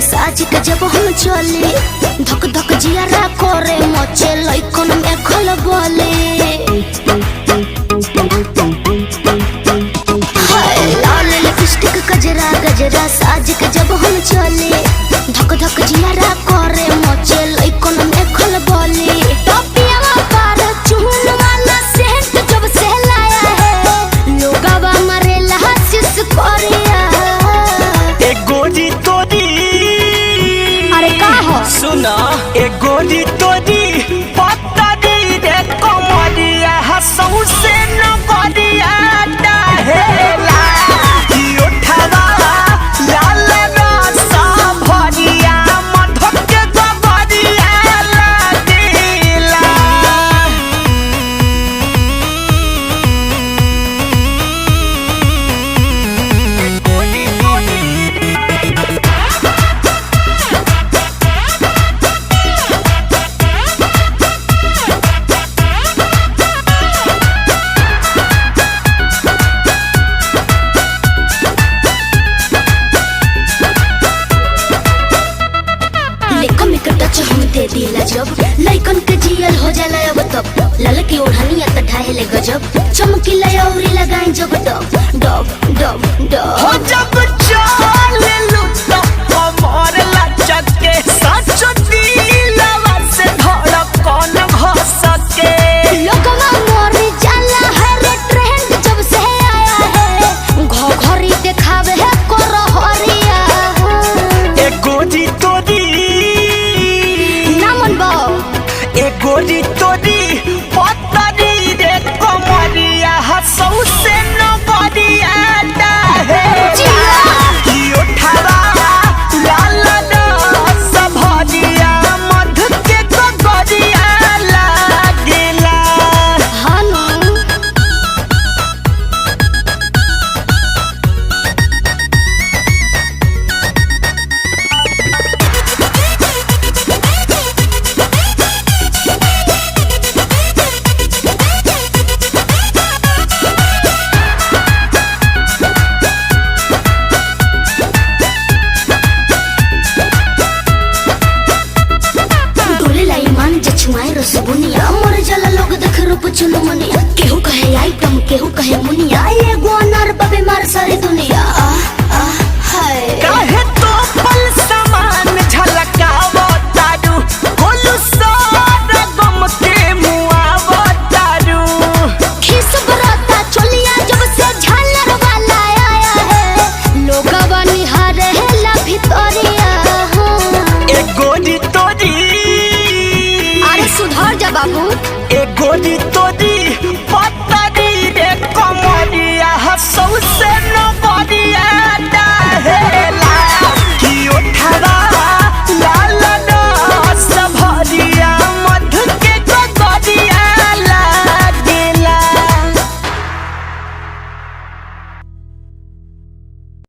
साज के जब हम चले धक धक जियारा करे मचे लइकन में खल बोले लाल लिपस्टिक गजरा गजरा साज के जब हम चले धक धक जियारा करे मचे लइकन में खल बोले टोपियावा पर चुन वाला सेंट जब से लाया है लोगवा मरेला हंस कोरिया ए गोरी तोरी अरे का हो सुना ए गोरी तोरी पत्ता दी रे कमरिया हंसू से न गरिया डहेला की उठावा लाल रसा भरिया मधुर के गबरिया लागेला गोरी तोरी हम दे दिला जब लइकन के जियल हो जाला अब तब लाल की ओढ़निया त ढाहेले गजब चमकीला औरी लगाई जब डब डब डब डब हो जब चले लुटा कमर लचक के सच दिलवा से धड़कन घसके लोगवा मोर जाला है रे ट्रेंड जब से आया है घोघरी देखावे है करहरिया ए गोरी तोरी नामन बा ए गोरी तोरी पत्तरी रे कमरिया हंसू से न गरिया डहेला की उठावा लाल रस भरिया मधुर के गगरिया लागेला हानो छुआए रसगुनिया मर जाला लोग देख रूप चुनमुनिया केहू कहे आइटम केहू कहे मुनिया एगो अनर बबे मार सारी दुनिया हाय काहे तो